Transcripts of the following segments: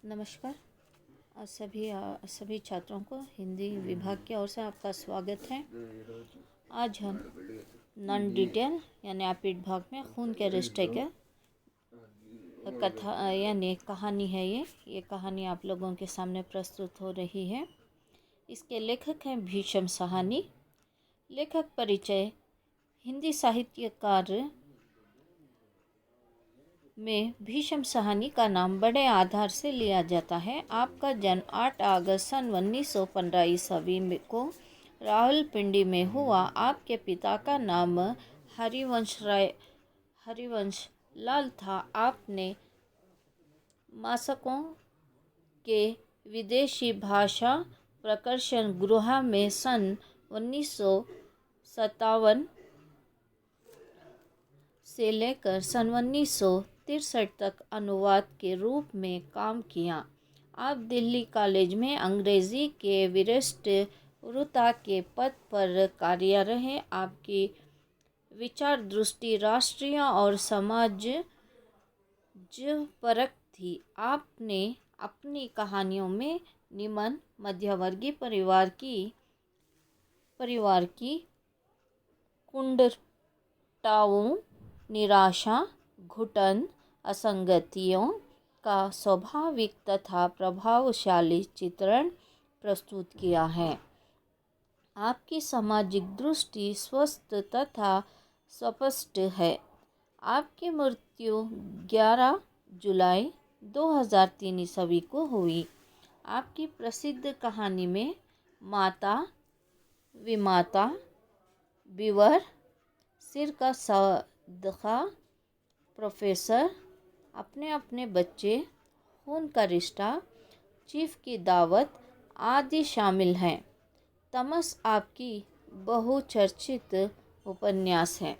नमस्कार। सभी छात्रों को हिंदी विभाग की ओर से आपका स्वागत है। आज हम नॉन डिटेल यानी एपिड भाग में खून के रिश्ते के कथा यानी कहानी है। ये कहानी आप लोगों के सामने प्रस्तुत हो रही है। इसके लेखक हैं भीष्म साहनी। लेखक परिचय। हिंदी साहित्यकार में भीष्म साहनी का नाम बड़े आधार से लिया जाता है। आपका जन्म 8 अगस्त सन 1915 ईस्वी को रावलपिंडी में हुआ। आपके पिता का नाम हरिवंश लाल था। आपने मासकों के विदेशी भाषा प्रकाशन गृह में सन 1957 से लेकर सन 1963 तक अनुवाद के रूप में काम किया। आप दिल्ली कॉलेज में अंग्रेजी के वरिष्ठता के पद पर कार्यरत रहे। आपकी विचार दृष्टि राष्ट्रीय और समाज परक थी। आपने अपनी कहानियों में निम्न मध्यवर्गीय परिवार की कुंठताओं, निराशा, घुटन, असंगतियों का स्वाभाविक तथा प्रभावशाली चित्रण प्रस्तुत किया है। आपकी सामाजिक दृष्टि स्वस्थ तथा स्पष्ट है। आपकी मृत्यु 11 जुलाई 2003 ईस्वी को हुई। आपकी प्रसिद्ध कहानी में माता, विमाता, बीवर, सिर का सदका, प्रोफेसर, अपने अपने बच्चे, खून का रिश्ता, चीफ की दावत आदि शामिल हैं। तमस आपकी बहुचर्चित उपन्यास है।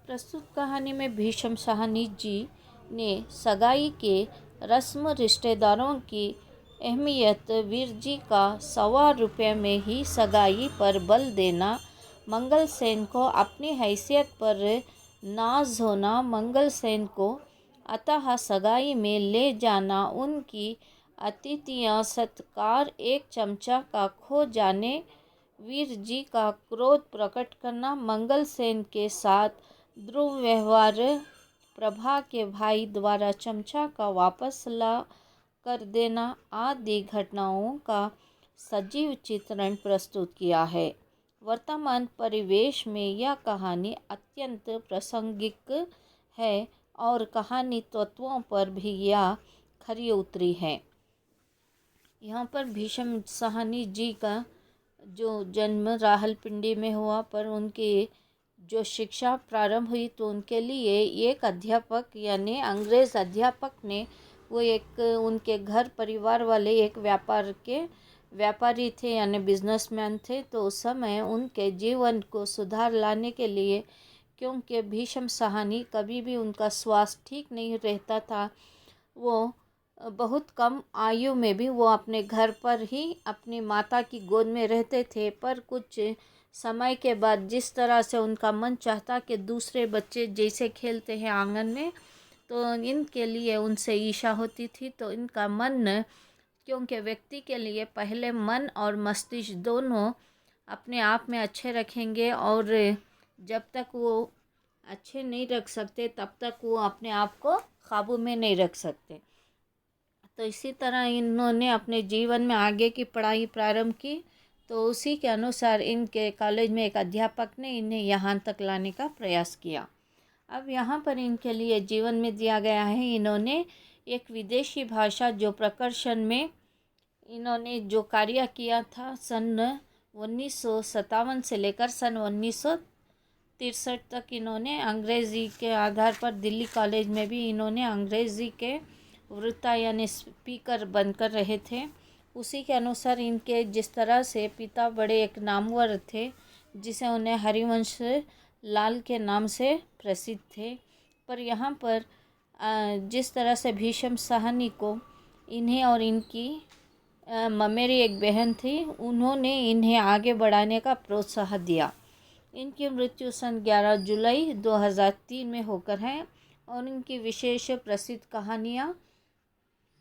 प्रस्तुत कहानी में भीष्म साहनी जी ने सगाई के रस्म रिश्तेदारों की अहमियत, वीर जी का ₹125 में ही सगाई पर बल देना, मंगल सेन को अपनी हैसियत पर नाज होना, मंगल सेन को अतः सगाई में ले जाना, उनकी अतिथियां सत्कार, एक चमचा का खो जाने, वीर जी का क्रोध प्रकट करना, मंगल सेन के साथ दुर्व्यवहार, प्रभा के भाई द्वारा चमचा का वापस ला कर देना आदि घटनाओं का सजीव चित्रण प्रस्तुत किया है। वर्तमान परिवेश में यह कहानी अत्यंत प्रासंगिक है और कहानी तत्वों पर भी यह खरी उतरी है। यहाँ पर भीष्म साहनी जी का जो जन्म रावलपिंडी में हुआ, पर उनकी जो शिक्षा प्रारंभ हुई तो उनके लिए एक अध्यापक यानी अंग्रेज़ अध्यापक ने उनके घर परिवार वाले एक व्यापारी थे यानी बिजनेसमैन थे। तो उस समय उनके जीवन को सुधार लाने के लिए, क्योंकि भीष्म साहनी कभी भी उनका स्वास्थ्य ठीक नहीं रहता था, वो बहुत कम आयु में भी वो अपने घर पर ही अपनी माता की गोद में रहते थे। पर कुछ समय के बाद जिस तरह से उनका मन चाहता कि दूसरे बच्चे जैसे खेलते हैं आंगन में, तो इनके लिए उनसे ईर्ष्या होती थी। तो इनका मन, क्योंकि व्यक्ति के लिए पहले मन और मस्तिष्क दोनों अपने आप में अच्छे रखेंगे, और जब तक वो अच्छे नहीं रख सकते तब तक वो अपने आप को काबू में नहीं रख सकते। तो इसी तरह इन्होंने अपने जीवन में आगे की पढ़ाई प्रारंभ की। तो उसी के अनुसार इनके कॉलेज में एक अध्यापक ने इन्हें यहाँ तक लाने का प्रयास किया। अब यहाँ पर इनके लिए जीवन में दिया गया है, इन्होंने एक विदेशी भाषा जो प्रकर्षण में इन्होंने जो कार्य किया था सन 1957 से लेकर सन 1963 तक इन्होंने अंग्रेज़ी के आधार पर दिल्ली कॉलेज में भी इन्होंने अंग्रेज़ी के वक्ता यानी स्पीकर बनकर रहे थे। उसी के अनुसार इनके जिस तरह से पिता बड़े एक नामवर थे, जिसे उन्हें हरिवंश लाल के नाम से प्रसिद्ध थे, पर यहाँ पर जिस तरह से भीष्म साहनी को इन्हें और इनकी ममेरी एक बहन थी, उन्होंने इन्हें आगे बढ़ाने का प्रोत्साहन दिया। इनकी मृत्यु सन 11 जुलाई 2003 में होकर है और उनकी विशेष प्रसिद्ध कहानियाँ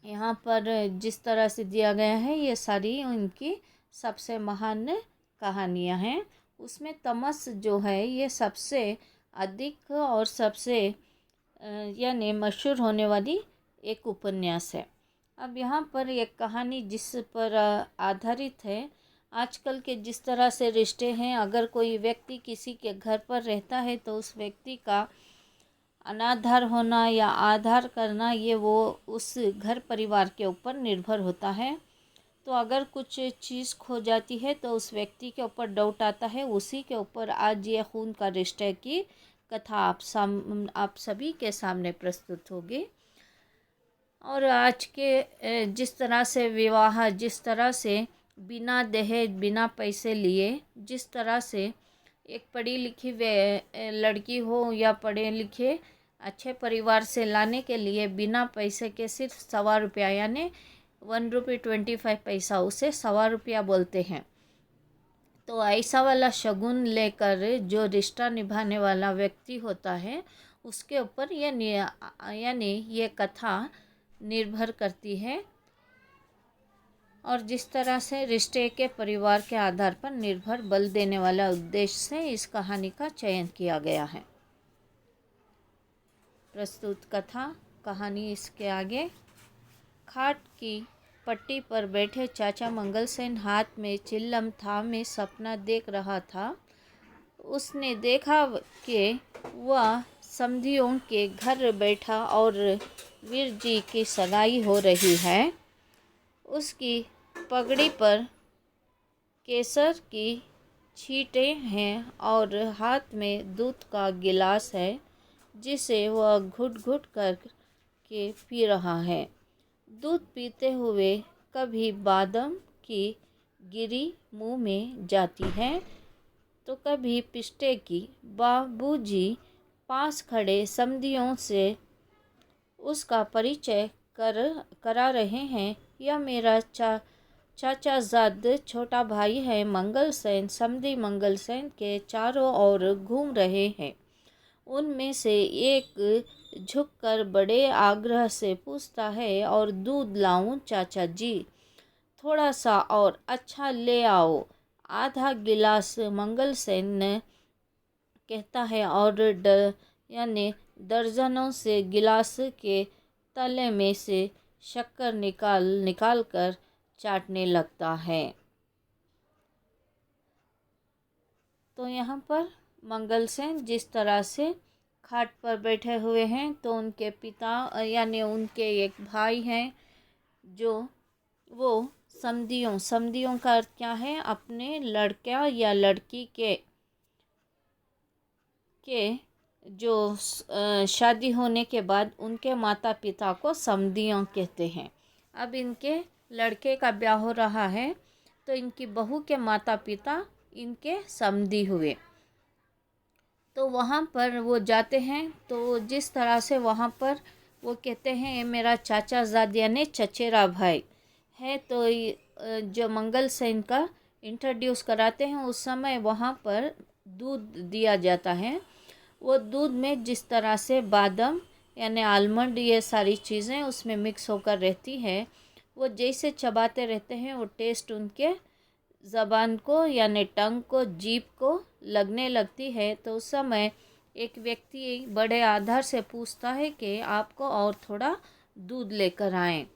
यहाँ पर जिस तरह से दिया गया है, ये सारी उनकी सबसे महान कहानियाँ हैं। उसमें तमस जो है ये सबसे अधिक और सबसे यानी मशहूर होने वाली एक उपन्यास है। अब यहाँ पर एक कहानी जिस पर आधारित है, आजकल के जिस तरह से रिश्ते हैं, अगर कोई व्यक्ति किसी के घर पर रहता है तो उस व्यक्ति का अनाधार होना या आधार करना, ये वो उस घर परिवार के ऊपर निर्भर होता है। तो अगर कुछ चीज़ खो जाती है तो उस व्यक्ति के ऊपर डाउट आता है। उसी के ऊपर आज ये खून का रिश्ते की कथा आप सभी के सामने प्रस्तुत होगी। और आज के जिस तरह से विवाह, जिस तरह से बिना दहेज बिना पैसे लिए, जिस तरह से एक पढ़ी लिखी लड़की हो या पढ़े लिखे अच्छे परिवार से लाने के लिए बिना पैसे के सिर्फ 1.25 रुपया यानी 1.25 रुपये उसे 1.25 रुपया बोलते हैं। तो ऐसा वाला शगुन लेकर जो रिश्ता निभाने वाला व्यक्ति होता है उसके ऊपर यानी ये कथा निर्भर करती है। और जिस तरह से रिश्ते के परिवार के आधार पर निर्भर बल देने वाला उद्देश्य से इस कहानी का चयन किया गया है। प्रस्तुत कहानी इसके आगे। खाट की पट्टी पर बैठे चाचा मंगलसेन हाथ में चिल्लम थामे सपना देख रहा था। उसने देखा कि वह समधियों के घर बैठा और वीर जी की सगाई हो रही है। उसकी पगड़ी पर केसर की छींटें हैं और हाथ में दूध का गिलास है जिसे वह घुट घुट कर के पी रहा है। दूध पीते हुए कभी बादाम की गिरी मुंह में जाती है तो कभी पिस्ते की। बाबूजी पास खड़े समधियों से उसका परिचय करा रहे हैं। यह मेरा चाचाजाद छोटा भाई है मंगलसेन। समधी मंगलसेन के चारों ओर घूम रहे हैं। उनमें से एक झुककर बड़े आग्रह से पूछता है, और दूध लाऊं चाचा जी? थोड़ा सा और अच्छा ले आओ। आधा गिलास मंगलसेन कहता है और यानी दर्जनों से गिलास के तले में से शक्कर निकाल कर चाटने लगता है। तो यहाँ पर मंगलसेन जिस तरह से खाट पर बैठे हुए हैं तो उनके पिता यानी उनके एक भाई हैं जो वो समधियों का अर्थ क्या है? अपने लड़का या लड़की के जो शादी होने के बाद उनके माता पिता को समधियों कहते हैं। अब इनके लड़के का ब्याह हो रहा है तो इनकी बहू के माता पिता इनके समधी हुए। तो वहाँ पर वो जाते हैं तो जिस तरह से वहाँ पर वो कहते हैं ये मेरा चाचाजाद यानी चचेरा भाई है। तो जो मंगलसेन का इंट्रोड्यूस कराते हैं उस समय वहाँ पर दूध दिया जाता है। वो दूध में जिस तरह से बादाम यानी आलमंड ये सारी चीज़ें उसमें मिक्स होकर रहती है, वो जैसे चबाते रहते हैं वो टेस्ट उनके ज़बान को यानी टंग को, जीभ को लगने लगती है। तो उस समय एक व्यक्ति बड़े आदर से पूछता है कि आपको और थोड़ा दूध लेकर आएं।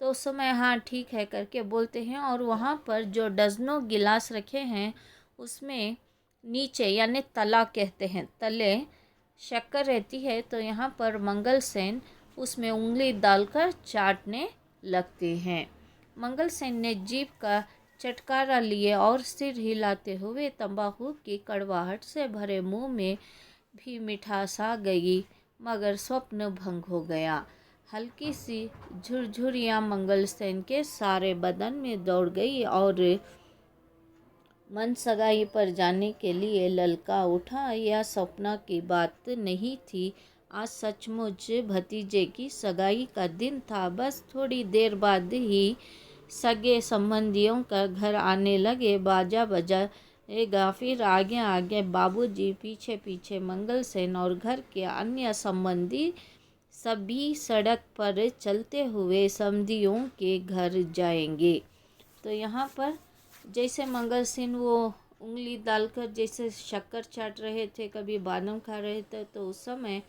तो उस समय हाँ ठीक है करके बोलते हैं। और वहाँ पर जो डजनों गिलास रखे हैं उसमें नीचे यानी तला कहते हैं, तले शक्कर रहती है। तो यहाँ पर मंगलसेन उसमें उंगली डालकर चाटने लगते हैं। मंगलसेन ने जीभ का चटकारा लिए और सिर हिलाते हुए तंबाकू की कड़वाहट से भरे मुंह में भी मिठास आ गई, मगर स्वप्न भंग हो गया। हल्की सी झुरझुरियाँ मंगलसेन के सारे बदन में दौड़ गई और मन सगाई पर जाने के लिए ललका उठा। यह सपना की बात नहीं थी, आज सचमुच भतीजे की सगाई का दिन था। बस थोड़ी देर बाद ही सगे संबंधियों का घर आने लगे। बाजा रहेगा। फिर आगे आगे बाबूजी, पीछे पीछे मंगलसेन और घर के अन्य संबंधी सभी सड़क पर चलते हुए समधियों के घर जाएंगे। तो यहाँ पर जैसे मंगलसेन वो उंगली डालकर जैसे शक्कर चाट रहे थे, कभी बादाम खा रहे थे, तो उस समय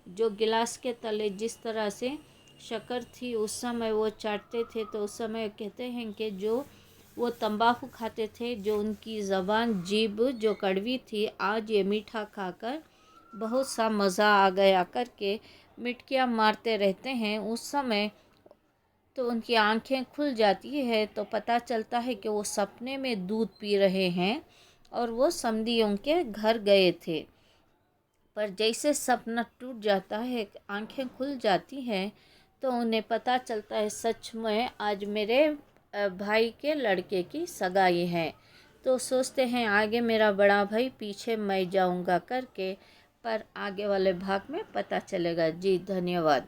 जो गिलास के तले जिस तरह से शक्कर थी उस समय वो चाटते थे, तो उस समय कहते हैं कि जो वो तंबाकू खाते थे, जो उनकी ज़बान जीभ जो कड़वी थी, आज ये मीठा खाकर बहुत सा मज़ा आ गया करके मिटकियाँ मारते रहते हैं। उस समय तो उनकी आंखें खुल जाती है, तो पता चलता है कि वो सपने में दूध पी रहे हैं और वो समधियों के घर गए थे। पर जैसे सपना टूट जाता है, आंखें खुल जाती हैं, तो उन्हें पता चलता है सच में आज मेरे भाई के लड़के की सगाई है। तो सोचते हैं आगे मेरा बड़ा भाई, पीछे मैं जाऊंगा करके, पर आगे वाले भाग में पता चलेगा। जी धन्यवाद।